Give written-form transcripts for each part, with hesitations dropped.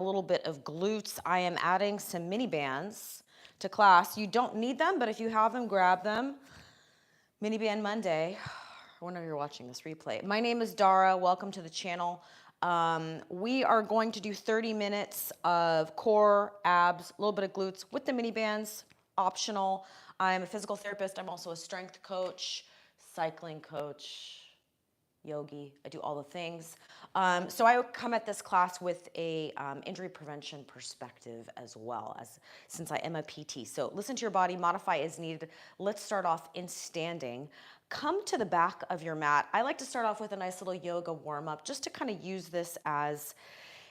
a little bit of glutes. I am adding some mini bands to class. You don't need them, but if you have them, grab them. Mini Band Monday, whenever you're watching this replay. My name is Dara. Welcome to the channel. We are going to do 30 minutes of core, abs, a little bit of glutes with the mini bands, optional. I'm a physical therapist. I'm also a strength coach, cycling coach, yogi. I do all the things. So I come at this class with a injury prevention perspective as well, since I am a PT. So listen to your body, modify as needed. Let's start off in standing. Come to the back of your mat. I like to start off with a nice little yoga warm-up just to kind of use this as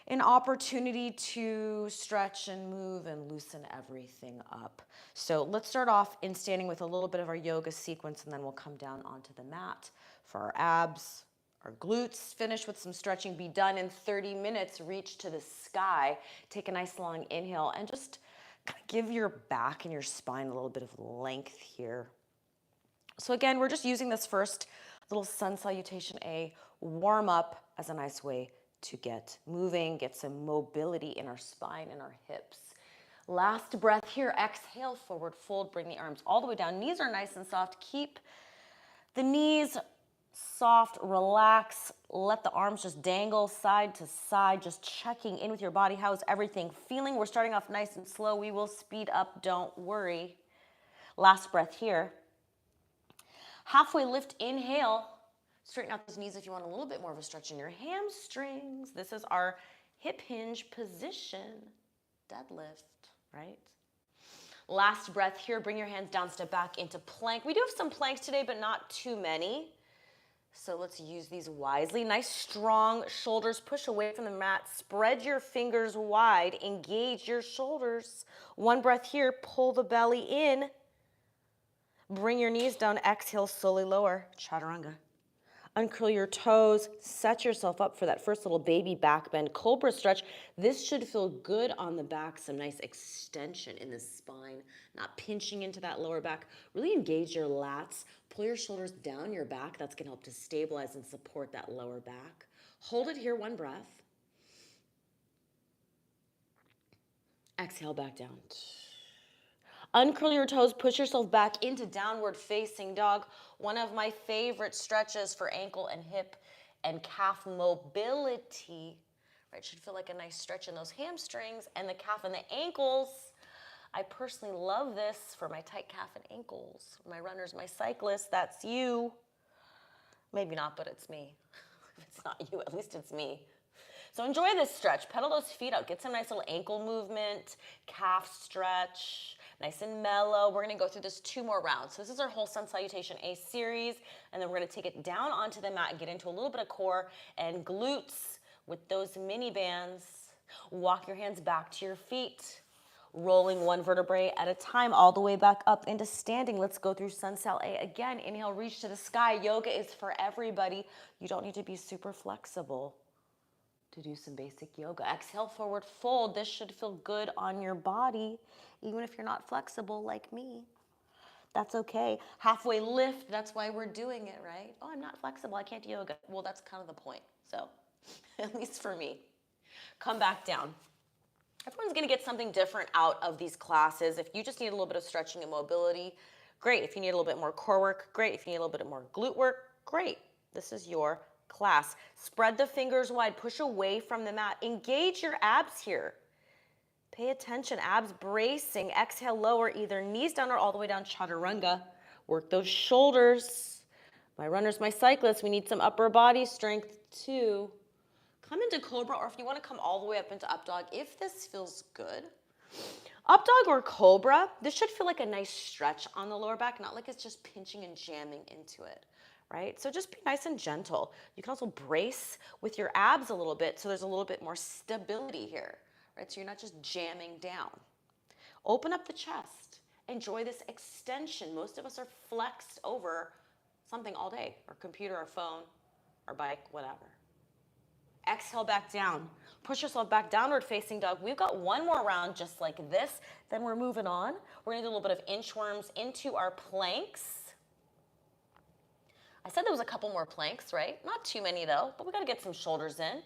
an opportunity to stretch and move and loosen everything up. So let's start off in standing with a little bit of our yoga sequence, and then we'll come down onto the mat for our abs, our glutes. Finish with some stretching. Be done in 30 minutes. Reach to the sky. Take a nice long inhale and just kind of give your back and your spine a little bit of length here. So again, we're just using this first little sun salutation, a warm up, as a nice way to get moving, get some mobility in our spine and our hips. Last breath here. Exhale, forward fold. Bring the arms all the way down. Knees are nice and soft. Keep the knees soft, relax. Let the arms just dangle side to side, just checking in with your body. How's everything feeling? We're starting off nice and slow. We will speed up, don't worry. Last breath here. Halfway lift, inhale. Straighten out those knees if you want a little bit more of a stretch in your hamstrings. This is our hip hinge position. Deadlift, right? Last breath here. Bring your hands down, step back into plank. We do have some planks today, but not too many. So let's use these wisely. Nice strong shoulders. Push away from the mat. Spread your fingers wide. Engage your shoulders. One breath here. Pull the belly in. Bring your knees down. Exhale, slowly lower. Chaturanga. Uncurl your toes. Set yourself up for that first little baby back bend. Cobra stretch. This should feel good on the back. Some nice extension in the spine. Not pinching into that lower back. Really engage your lats. Pull your shoulders down your back. That's going to help to stabilize and support that lower back. Hold it here. One breath. Exhale back down. Uncurl your toes, push yourself back into downward facing dog. One of my favorite stretches for ankle and hip and calf mobility. Right, should feel like a nice stretch in those hamstrings and the calf and the ankles. I personally love this for my tight calf and ankles. My runners, my cyclists, that's you. Maybe not, but it's me. If it's not you, at least it's me. So enjoy this stretch. Pedal those feet out. Get some nice little ankle movement, calf stretch. Nice and mellow. We're going to go through this 2 more rounds. So this is our whole sun salutation A series, and then we're going to take it down onto the mat and get into a little bit of core and glutes with those mini bands. Walk your hands back to your feet, rolling one vertebrae at a time all the way back up into standing. Let's go through sun sal A again. Inhale, reach to the sky. Yoga is for everybody. You don't need to be super flexible to do some basic yoga. Exhale, forward fold. This should feel good on your body, even if you're not flexible like me. That's okay. Halfway lift, that's why we're doing it, right? Oh, I'm not flexible, I can't do yoga. Well, that's kind of the point, so at least for me. Come back down. Everyone's gonna get something different out of these classes. If you just need a little bit of stretching and mobility, great. If you need a little bit more core work, great. If you need a little bit more glute work, great. This is your class. Spread the fingers wide, push away from the mat. Engage your abs here. Pay attention, abs bracing. Exhale, lower, either knees down or all the way down, chaturanga. Work those shoulders. My runners, my cyclists, we need some upper body strength too. Come into cobra, or if you want to come all the way up into up dog, if this feels good. Up dog or cobra, this should feel like a nice stretch on the lower back, not like it's just pinching and jamming into it. Right? So just be nice and gentle. You can also brace with your abs a little bit so there's a little bit more stability here, right? So you're not just jamming down. Open up the chest. Enjoy this extension. Most of us are flexed over something all day, our computer, our phone, our bike, whatever. Exhale back down. Push yourself back, downward facing dog. We've got 1 more round just like this. Then we're moving on. We're gonna do a little bit of inchworms into our planks. I said there was a couple more planks, right? Not too many though, but we gotta get some shoulders in.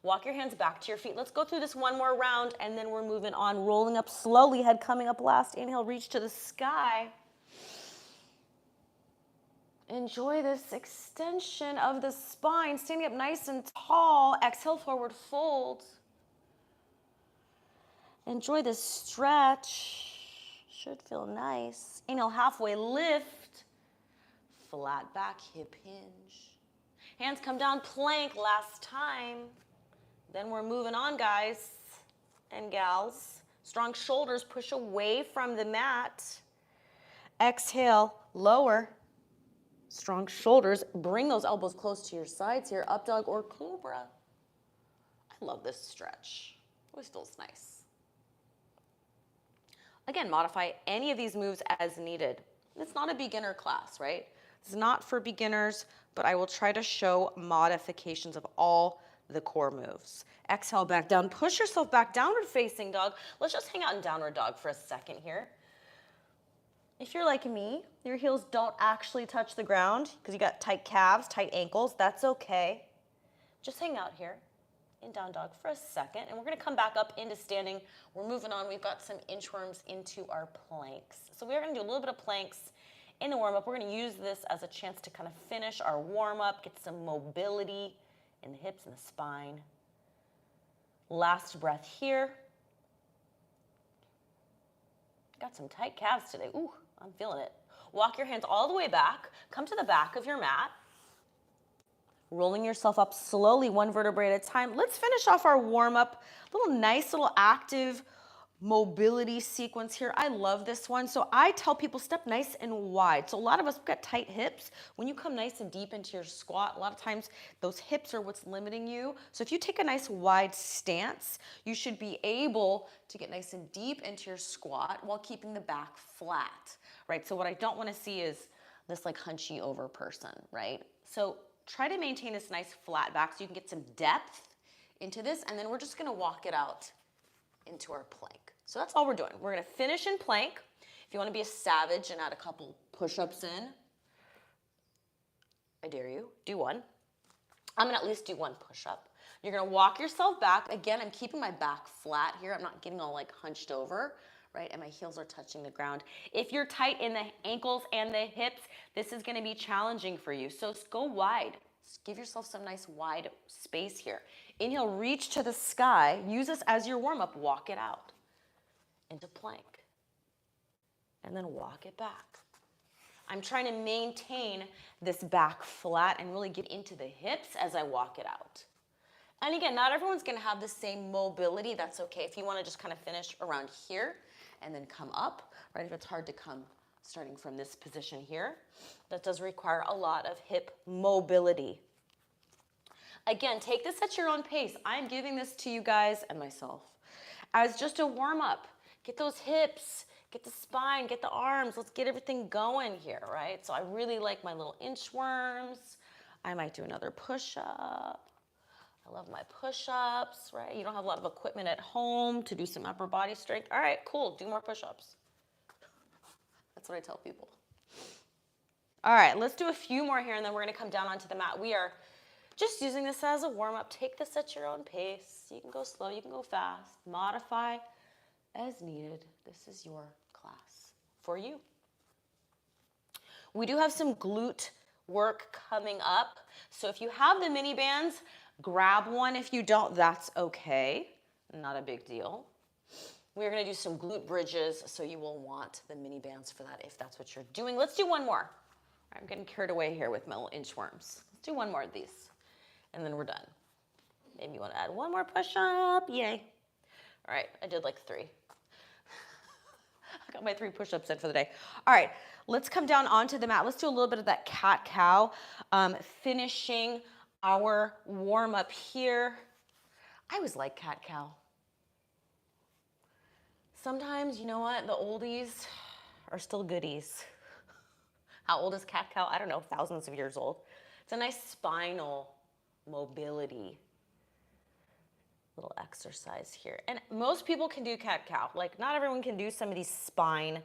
Walk your hands back to your feet. Let's go through this one more round, and then we're moving on, rolling up slowly, head coming up last. Inhale, reach to the sky. Enjoy this extension of the spine, standing up nice and tall. Exhale, forward fold. Enjoy this stretch. Should feel nice. Inhale, halfway lift. Flat back, hip hinge. Hands come down, plank last time. Then we're moving on, guys and gals. Strong shoulders, push away from the mat. Exhale, lower. Strong shoulders, bring those elbows close to your sides here, up dog or cobra. I love this stretch. Always feels nice. Again, modify any of these moves as needed. It's not a beginner class, right? It's not for beginners, but I will try to show modifications of all the core moves. Exhale, back down. Push yourself back, downward facing dog. Let's just hang out in downward dog for a second here. If you're like me, your heels don't actually touch the ground because you got tight calves, tight ankles, that's okay. Just hang out here in down dog for a second, and we're gonna come back up into standing. We're moving on. We've got some inchworms into our planks. So we're gonna do a little bit of planks in the warm-up. We're gonna use this as a chance to kind of finish our warm-up, get some mobility in the hips and the spine. Last breath here. Got some tight calves today. Ooh, I'm feeling it. Walk your hands all the way back. Come to the back of your mat. Rolling yourself up slowly, one vertebrae at a time. Let's finish off our warm-up. Nice little active mobility sequence here. I love this one. So I tell people step nice and wide. So a lot of us have got tight hips. When you come nice and deep into your squat, a lot of times those hips are what's limiting you. So if you take a nice wide stance, you should be able to get nice and deep into your squat while keeping the back flat, right? So what I don't want to see is this like hunchy over person, right? So try to maintain this nice flat back so you can get some depth into this, and then we're just gonna walk it out into our plank. So that's all we're doing. We're gonna finish in plank. If you wanna be a savage and add a couple push-ups in, I dare you, do one. I'm gonna at least do one push-up. You're gonna walk yourself back. Again, I'm keeping my back flat here. I'm not getting all like hunched over, right? And my heels are touching the ground. If you're tight in the ankles and the hips, this is gonna be challenging for you. So go wide. Just give yourself some nice wide space here. Inhale, reach to the sky. Use this as your warm-up. Walk it out into plank. And then walk it back. I'm trying to maintain this back flat and really get into the hips as I walk it out. And again, not everyone's gonna have the same mobility. That's okay. If you wanna just kind of finish around here and then come up, right? If it's hard to come starting from this position here, that does require a lot of hip mobility. Again, take this at your own pace. I'm giving this to you guys and myself as just a warm-up. Get those hips, get the spine, get the arms. Let's get everything going here, right? So I really like my little inchworms. I might do another push-up. I love my push-ups, right? You don't have a lot of equipment at home to do some upper body strength. All right, cool, do more push-ups. That's what I tell people. All right, let's do a few more here, and then we're gonna come down onto the mat. We are just using this as a warm-up. Take this at your own pace. You can go slow, you can go fast. Modify as needed. This is your class for you. We do have some glute work coming up. So if you have the mini bands, grab one. If you don't, that's okay. Not a big deal. We're gonna do some glute bridges, so you will want the mini bands for that if that's what you're doing. Let's do one more. I'm getting carried away here with my little inchworms. Let's do one more of these, and then we're done. Maybe you wanna add one more push-up, yay. All right, I did like 3. I got my 3 push-ups in for the day. All right, let's come down onto the mat. Let's do a little bit of that cat-cow, finishing our warm-up here. I always like cat-cow. Sometimes, you know what, the oldies are still goodies. How old is cat-cow? I don't know, thousands of years old. It's a nice spinal mobility little exercise here. And most people can do cat-cow. Like, not everyone can do some of these spine,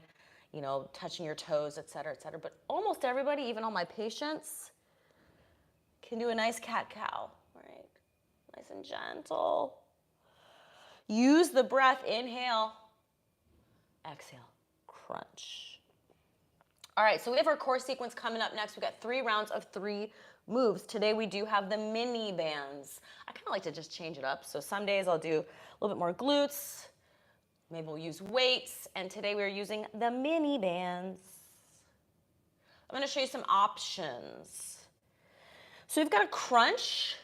you know, touching your toes, et cetera, but almost everybody, even all my patients, can do a nice cat-cow, right? Nice nice and gentle. Use the breath, inhale, exhale, crunch. All right, so we have our core sequence coming up next. We've got 3 rounds of 3 moves. Today we do have the mini bands. I kind of like to just change it up. So some days I'll do a little bit more glutes. Maybe we'll use weights. And today we're using the mini bands. I'm going to show you some options. So we've got a crunch.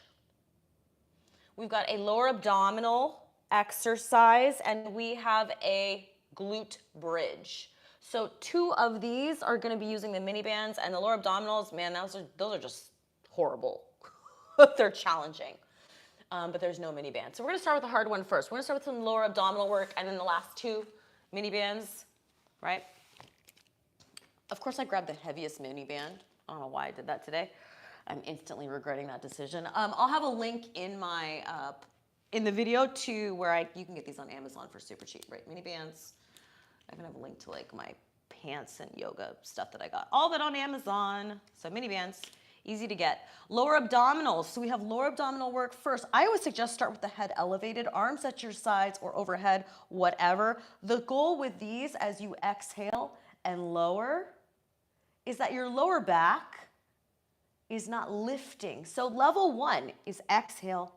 We've got a lower abdominal exercise, and we have a glute bridge. So 2 of these are going to be using the mini bands, and the lower abdominals, man, those are just horrible. They're challenging, but there's no mini band. So we're going to start with the hard one first. We're going to start with some lower abdominal work, and then the last 2 mini bands, right? Of course, I grabbed the heaviest mini band. I don't know why I did that today. I'm instantly regretting that decision. I'll have a link in my in the video to where you can get these on Amazon for super cheap, right? Mini bands. I can have a link to like my pants and yoga stuff that I got. All of it on Amazon. So mini bands, easy to get. Lower abdominals. So we have lower abdominal work first. I always suggest start with the head elevated, arms at your sides or overhead, whatever. The goal with these as you exhale and lower is that your lower back is not lifting. So level 1 is exhale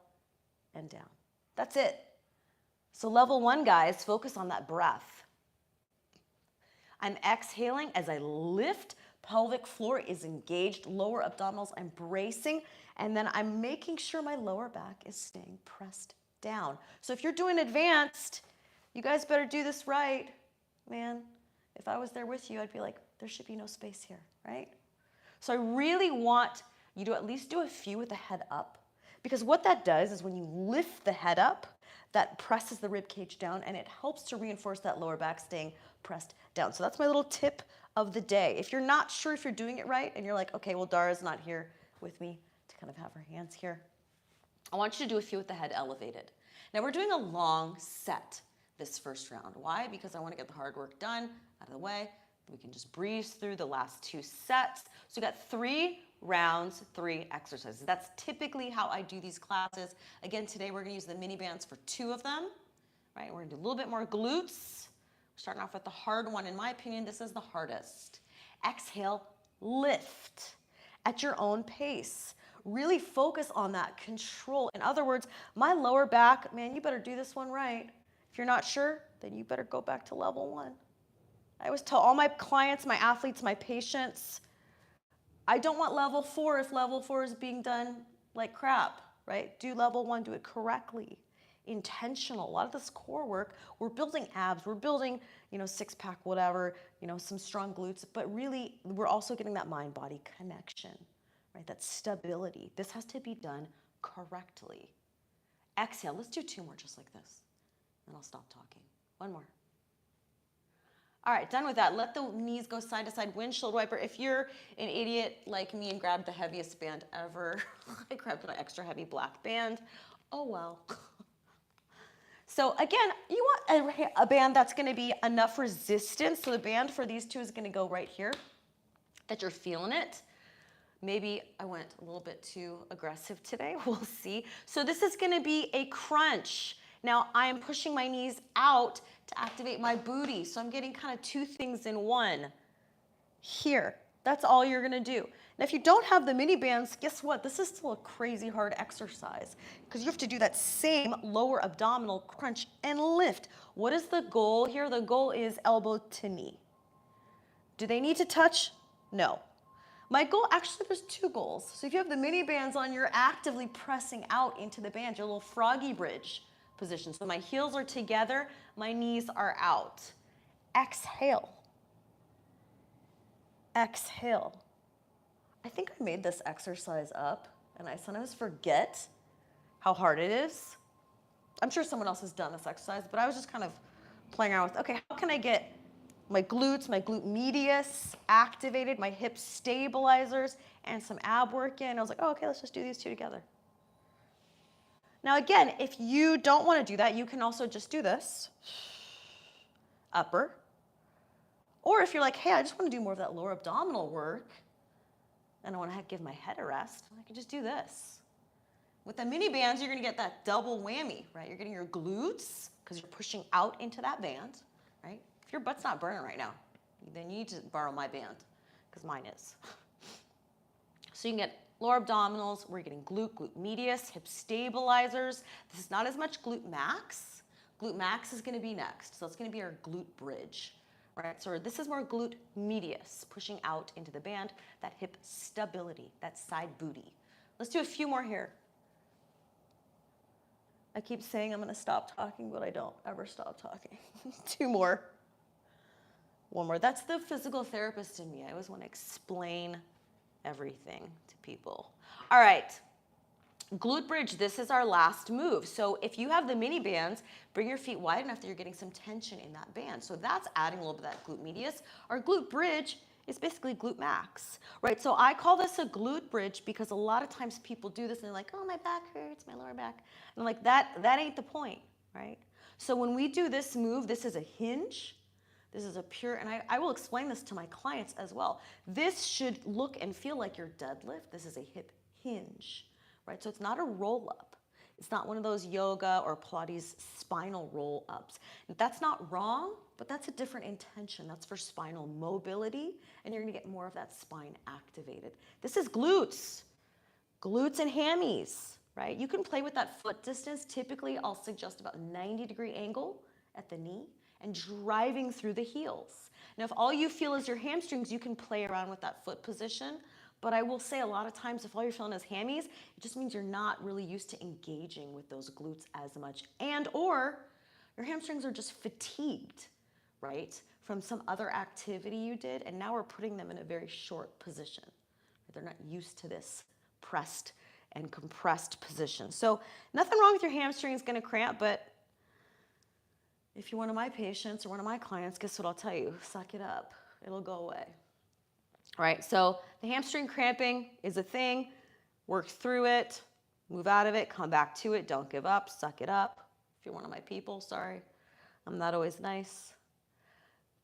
and down. That's it. So level 1, guys, focus on that breath. I'm exhaling as I lift, pelvic floor is engaged, lower abdominals I'm bracing, and then I'm making sure my lower back is staying pressed down. So if you're doing advanced, you guys better do this right. Man, if I was there with you, I'd be like, there should be no space here, right? So I really want you to at least do a few with the head up, because what that does is when you lift the head up, that presses the rib cage down and it helps to reinforce that lower back staying pressed down. So that's my little tip of the day. If you're not sure if you're doing it right and you're like, okay, well, Dara's not here with me to kind of have her hands here, I want you to do a few with the head elevated. Now we're doing a long set this first round. Why? Because I want to get the hard work done, out of the way. We can just breeze through the last 2 sets. So we got 3 rounds, 3 exercises. That's typically how I do these classes. Again, today we're going to use the mini bands for 2 of them, right? We're going to do a little bit more glutes. We're starting off with the hard one. In my opinion, this is the hardest. Exhale, lift at your own pace. Really focus on that control. In other words, my lower back, man, you better do this one right. If you're not sure, then you better go back to level 1. I always tell all my clients, my athletes, my patients, I don't want level 4 if level 4 is being done like crap, right? Do level 1, do it correctly, intentional. A lot of this core work, we're building abs, we're building, six-pack, whatever, some strong glutes, but really we're also getting that mind-body connection, right? That stability. This has to be done correctly. Exhale, let's do 2 more just like this. Then I'll stop talking. 1 more. All right, done with that. Let the knees go side to side, windshield wiper. If you're an idiot like me and grabbed the heaviest band ever, I grabbed an extra heavy black band. Oh, well. So again, you want a band that's gonna be enough resistance. So the band for these 2 is gonna go right here, that you're feeling it. Maybe I went a little bit too aggressive today, we'll see. So this is gonna be a crunch. Now I am pushing my knees out to activate my booty. So I'm getting kind of 2 things in one here. That's all you're gonna do. Now if you don't have the mini bands, guess what? This is still a crazy hard exercise because you have to do that same lower abdominal crunch and lift. What is the goal here? The goal is elbow to knee. Do they need to touch? No. My goal, actually there's 2 goals. So if you have the mini bands on, you're actively pressing out into the band, your little froggy bridge position. So my heels are together, my knees are out. Exhale. Exhale. I think I made this exercise up and I sometimes forget how hard it is. I'm sure someone else has done this exercise, but I was just kind of playing around with, okay, how can I get my glutes, my glute medius activated, my hip stabilizers, and some ab work in. I was like, oh, okay, let's just do these 2 together. Now again, if you don't want to do that, you can also just do this, upper. Or if you're like, hey, I just want to do more of that lower abdominal work, and I want to give my head a rest, I can just do this. With the mini bands, you're gonna get that double whammy, right? You're getting your glutes, because you're pushing out into that band, right? If your butt's not burning right now, then you need to borrow my band, because mine is. So you can get lower abdominals, we're getting glute medius, hip stabilizers. This is not as much glute max. Glute max is gonna be next. So it's gonna be our glute bridge, right? So this is more glute medius, pushing out into the band, that hip stability, that side booty. Let's do a few more here. I keep saying I'm gonna stop talking, but I don't ever stop talking. 2 more. 1 more. That's the physical therapist in me. I always wanna explain everything to people. All right, glute bridge, this is our last move. So if you have the mini bands, bring your feet wide enough that you're getting some tension in that band. So that's adding a little bit of that glute medius. Our glute bridge is basically glute max, right? So I call this a glute bridge because a lot of times people do this and they're like, oh, my back hurts, my lower back. And I'm like, that ain't the point, right? So when we do this move, this is a hinge. This is a pure, and I will explain this to my clients as well. This should look and feel like your deadlift. This is a hip hinge, right? So it's not a roll up. It's not one of those yoga or Pilates spinal roll ups. That's not wrong, but that's a different intention. That's for spinal mobility, and you're gonna get more of that spine activated. This is glutes and hammies, right? You can play with that foot distance. Typically, I'll suggest about 90-degree angle at the knee and driving through the heels. Now, if all you feel is your hamstrings, you can play around with that foot position. But I will say a lot of times, if all you're feeling is hammies, it just means you're not really used to engaging with those glutes as much, and or your hamstrings are just fatigued, right? From some other activity you did, and now we're putting them in a very short position. They're not used to this pressed and compressed position. So nothing wrong with your hamstrings gonna cramp, but if you're one of my patients or one of my clients, guess what I'll tell you? Suck it up. It'll go away. All right, so the hamstring cramping is a thing. Work through it, move out of it, come back to it. Don't give up, suck it up. If you're one of my people, sorry. I'm not always nice.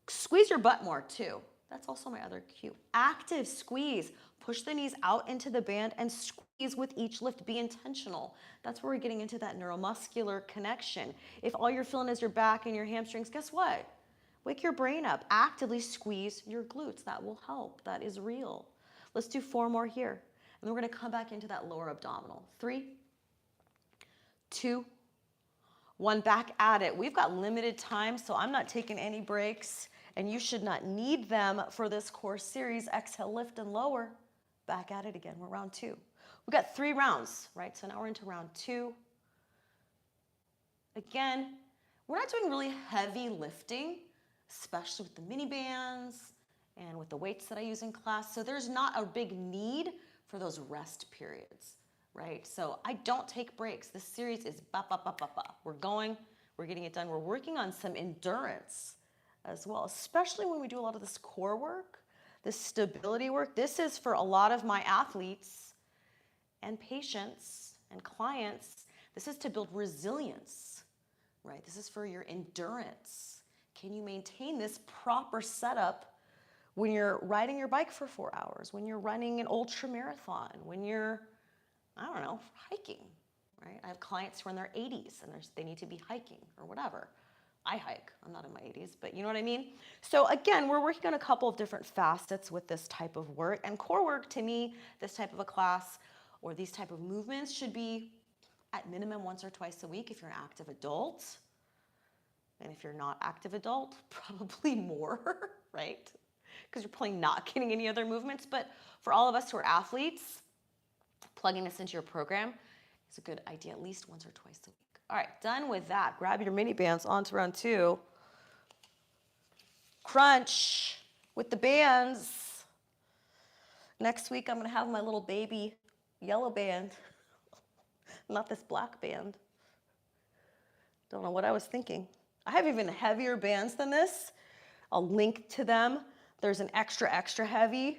Squeeze your butt more too. That's also my other cue. Active squeeze. Push the knees out into the band and squeeze with each lift. Be intentional. That's where we're getting into that neuromuscular connection. If all you're feeling is your back and your hamstrings, guess what? Wake your brain up. Actively squeeze your glutes. That will help. That is real. Let's do 4 more here. And then we're going to come back into that lower abdominal. 3, 2, 1. Back at it. We've got limited time, so I'm not taking any breaks. And you should not need them for this core series. Exhale, lift and lower. Back at it again. We're round 2. We've got 3 rounds, right? So now we're into round 2. Again, we're not doing really heavy lifting, especially with the mini bands and with the weights that I use in class. So there's not a big need for those rest periods, right? So I don't take breaks. This series is ba, ba, ba, ba, ba. We're going, we're getting it done. We're working on some endurance as well, especially when we do a lot of this core work, this stability work. This is for a lot of my athletes and patients and clients. This is to build resilience, right? This is for your endurance. Can you maintain this proper setup when you're riding your bike for 4 hours, when you're running an ultra marathon, when you're, I don't know, hiking, right? I have clients who are in their 80s and they need to be hiking or whatever. I hike, I'm not in my 80s, but you know what I mean? So again, we're working on a couple of different facets with this type of work. And core work, to me, this type of a class or these type of movements should be at minimum once or twice a week if you're an active adult. And if you're not active adult, probably more, right? Because you're probably not getting any other movements. But for all of us who are athletes, plugging this into your program is a good idea at least once or twice a week. All right, done with that. Grab your mini bands, on to round 2. Crunch with the bands. Next week, I'm gonna have my little baby yellow band, not this black band. Don't know what I was thinking. I have even heavier bands than this. I'll link to them. There's an extra, extra heavy,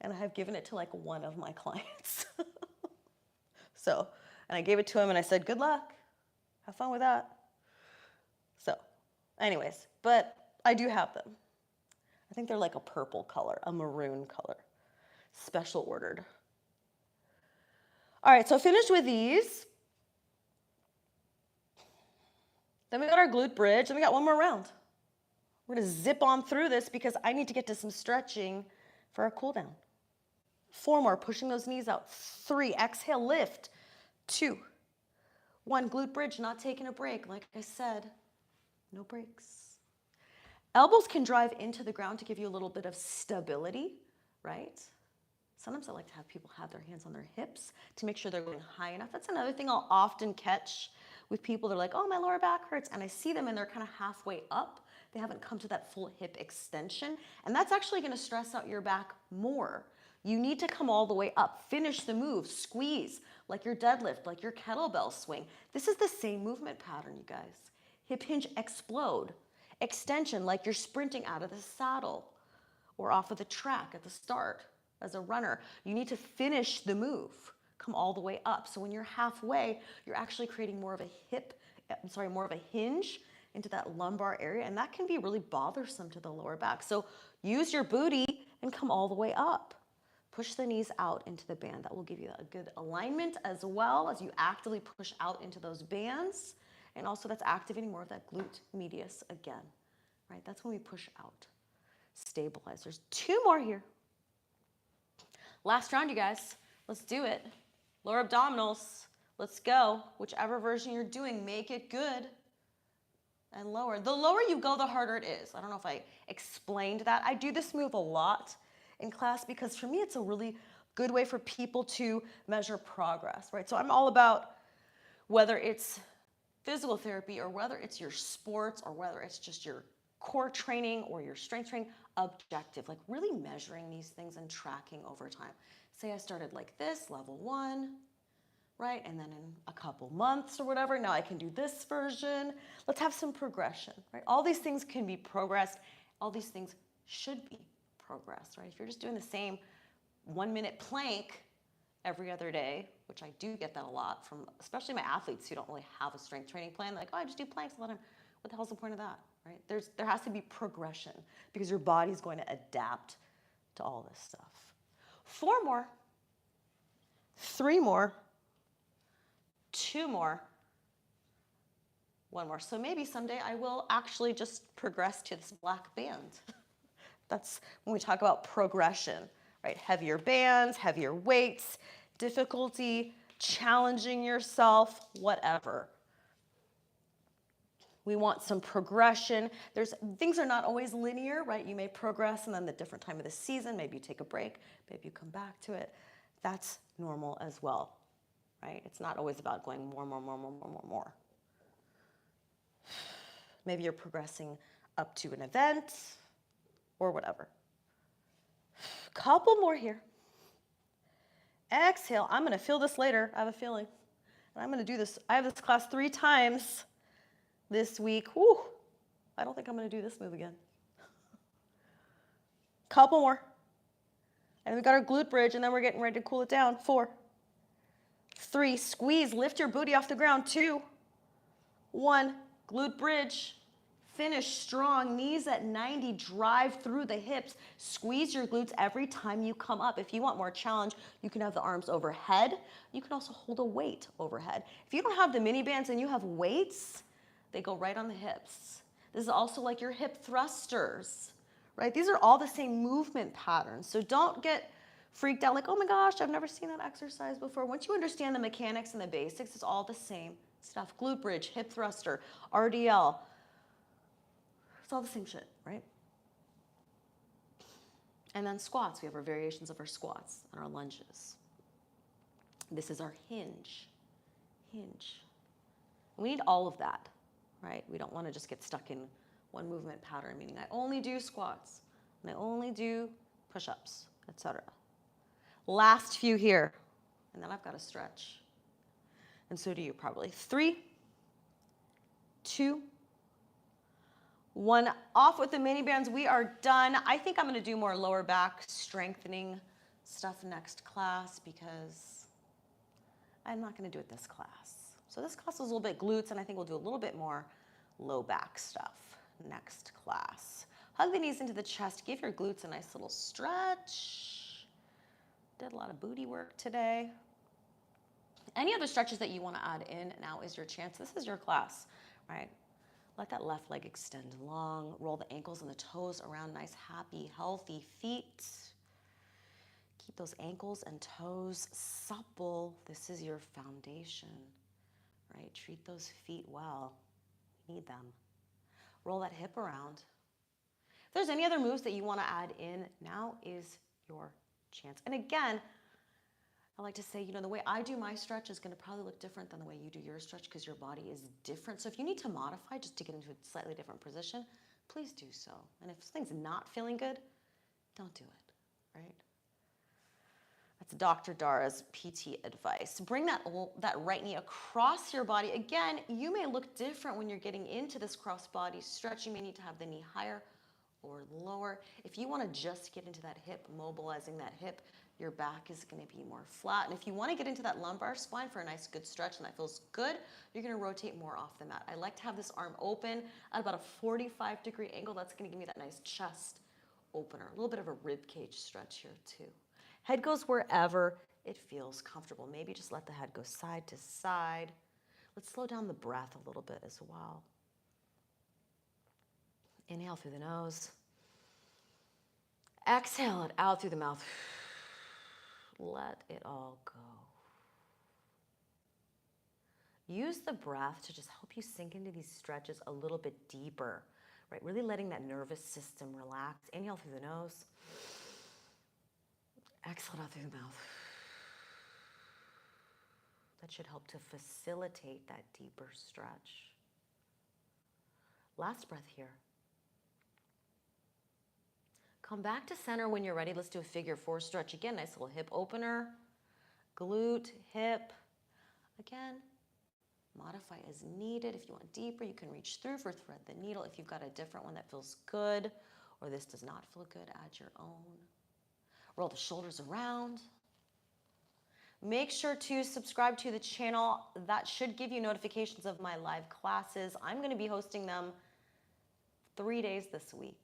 and I have given it to like one of my clients. So, and I gave it to him and I said, good luck, have fun with that. So, anyways, but I do have them. I think they're like a purple color, a maroon color, special ordered. All right, so finished with these. Then we got our glute bridge, and we got one more round. We're gonna zip on through this because I need to get to some stretching for our cool down. 4 more, pushing those knees out. 3, exhale, lift. 2, 1, glute bridge, not taking a break. Like I said, no breaks. Elbows can drive into the ground to give you a little bit of stability, right? Sometimes I like to have people have their hands on their hips to make sure they're going high enough. That's another thing I'll often catch with people. They're like, oh, my lower back hurts. And I see them and they're kind of halfway up. They haven't come to that full hip extension. And that's actually going to stress out your back more. You need to come all the way up. Finish the move. Squeeze like your deadlift, like your kettlebell swing. This is the same movement pattern, you guys. Hip hinge, explode. Extension like you're sprinting out of the saddle or off of the track at the start. As a runner, you need to finish the move, come all the way up. So when you're halfway, you're actually creating more of a hinge into that lumbar area, and that can be really bothersome to the lower back. So use your booty and come all the way up. Push the knees out into the band. That will give you a good alignment as well as you actively push out into those bands. And also that's activating more of that glute medius again, right? That's when we push out. Stabilize. There's 2 more here. Last round, you guys. Let's do it. Lower abdominals. Let's go. Whichever version you're doing, make it good. And lower. The lower you go, the harder it is. I don't know if I explained that. I do this move a lot in class because for me, it's a really good way for people to measure progress, right? So I'm all about whether it's physical therapy or whether it's your sports or whether it's just your core training or your strength training, objective, like really measuring these things and tracking over time. Say I started like this, level 1, right? And then in a couple months or whatever, now I can do this version. Let's have some progression, right? All these things can be progressed. All these things should be progressed, right? If you're just doing the same 1-minute plank every other day, which I do get that a lot from, especially my athletes who don't really have a strength training plan, like, oh, I just do planks a lot of time. What the hell's the point of that, right? There has to be progression because your body's going to adapt to all this stuff. 4 more, 3 more, 2 more, 1 more. So maybe someday I will actually just progress to this black band. That's when we talk about progression, right? Heavier bands, heavier weights, difficulty, challenging yourself, whatever. We want some progression. Things are not always linear, right? You may progress and then the different time of the season, maybe you take a break, maybe you come back to it. That's normal as well, right? It's not always about going more. Maybe you're progressing up to an event or whatever. Couple more here. Exhale. I'm going to feel this later. I have a feeling. And I'm going to do this. I have this class 3 times this week. Whew. I don't think I'm going to do this move again. Couple more. And we got our glute bridge, and then we're getting ready to cool it down. 4, 3, squeeze, lift your booty off the ground. 2, 1, glute bridge. Finish strong, knees at 90, drive through the hips. Squeeze your glutes every time you come up. If you want more challenge, you can have the arms overhead. You can also hold a weight overhead. If you don't have the mini bands and you have weights, they go right on the hips. This is also like your hip thrusters, right? These are all the same movement patterns. So don't get freaked out like, oh my gosh, I've never seen that exercise before. Once you understand the mechanics and the basics, it's all the same stuff. Glute bridge, hip thruster, RDL. It's all the same shit, right? And then squats. We have our variations of our squats and our lunges. This is our hinge. We need all of that, right? We don't want to just get stuck in one movement pattern, meaning I only do squats and I only do push-ups, etc. Last few here, and then I've got to stretch. And so do you probably. 3, 2, 1, off with the mini bands. We are done. I think I'm going to do more lower back strengthening stuff next class because I'm not going to do it this class. So this class is a little bit glutes, and I think we'll do a little bit more low back stuff next class. Hug the knees into the chest. Give your glutes a nice little stretch. Did a lot of booty work today. Any other stretches that you want to add in, now is your chance. This is your class, right? Let that left leg extend long. Roll the ankles and the toes around. Nice, happy, healthy feet. Keep those ankles and toes supple. This is your foundation, right? Treat those feet well. You need them. Roll that hip around. If there's any other moves that you want to add in, now is your chance. And again, I like to say, you know, the way I do my stretch is going to probably look different than the way you do your stretch because your body is different. So if you need to modify just to get into a slightly different position, please do so. And if something's not feeling good, don't do it, right? That's Dr. Dara's PT advice. Bring that right knee across your body. Again, you may look different when you're getting into this cross body stretch. You may need to have the knee higher or lower. If you want to just get into that hip, mobilizing that hip, your back is going to be more flat. And if you want to get into that lumbar spine for a nice good stretch and that feels good, you're going to rotate more off the mat. I like to have this arm open at about a 45-degree angle. That's going to give me that nice chest opener. A little bit of a rib cage stretch here too. Head goes wherever it feels comfortable. Maybe just let the head go side to side. Let's slow down the breath a little bit as well. Inhale through the nose. Exhale it out through the mouth. Let it all go. Use the breath to just help you sink into these stretches a little bit deeper, right? Really letting that nervous system relax. Inhale through the nose. Exhale out through the mouth. That should help to facilitate that deeper stretch. Last breath here. Come back to center when you're ready. Let's do a figure four stretch again. Nice little hip opener, glute, hip. Again, modify as needed. If you want deeper, you can reach through for thread the needle. If you've got a different one that feels good or this does not feel good, add your own. Roll the shoulders around. Make sure to subscribe to the channel. That should give you notifications of my live classes. I'm going to be hosting them 3 days this week.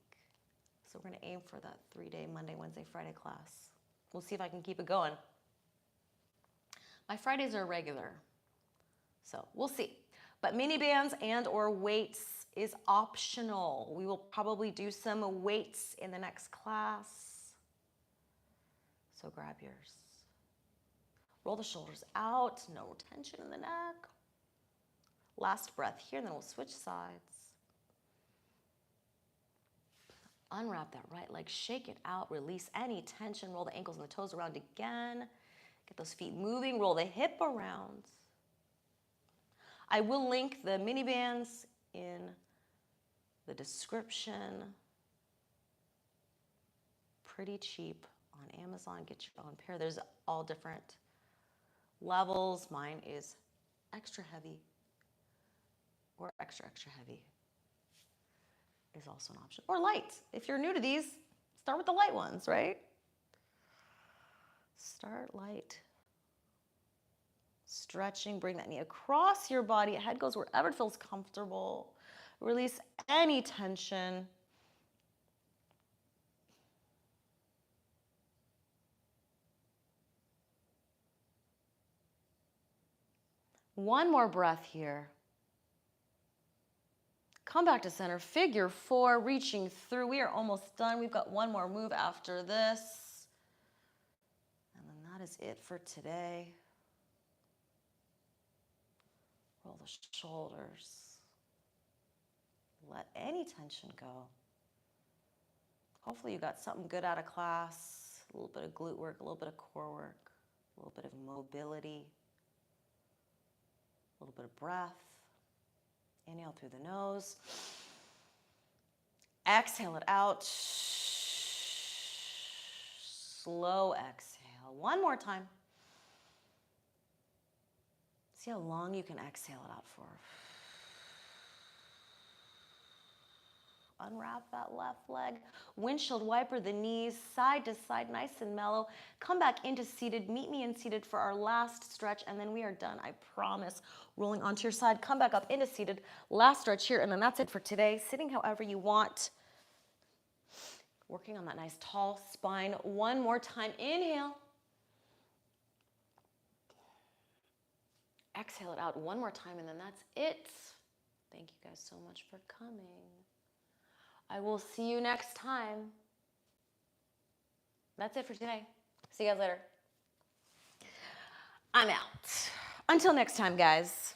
So we're going to aim for that 3-day Monday, Wednesday, Friday class. We'll see if I can keep it going. My Fridays are regular, so we'll see. But mini bands and or weights is optional. We will probably do some weights in the next class. So grab yours. Roll the shoulders out, no tension in the neck. Last breath here, and then we'll switch sides. Unwrap that right leg, shake it out, release any tension, roll the ankles and the toes around again. Get those feet moving, roll the hip around. I will link the mini bands in the description. Pretty cheap on Amazon. Get your own pair. There's all different levels. Mine is extra heavy or extra heavy is also an option. Or light. If you're new to these, start with the light ones, right? Start light. Stretching, bring that knee across your body. Head goes wherever it feels comfortable. Release any tension. One more breath here. Come back to center, figure four, reaching through. We are almost done. We've got one more move after this. And then that is it for today. Roll the shoulders. Let any tension go. Hopefully you got something good out of class. A little bit of glute work, a little bit of core work, a little bit of mobility, a little bit of breath. Inhale through the nose. Exhale it out. Slow exhale. One more time. See how long you can exhale it out for. Unwrap that left leg. Windshield wiper the knees side to side, nice and mellow. Come back into seated. Meet me in seated for our last stretch, and then we are done, I promise. Rolling onto your side. Come back up into seated. Last stretch here, and then that's it for today. Sitting however you want. Working on that nice tall spine. One more time. Inhale. exhale it out one more time, and then that's it. Thank you guys so much for coming. I will see you next time. That's it for today. See you guys later. I'm out. Until next time, guys.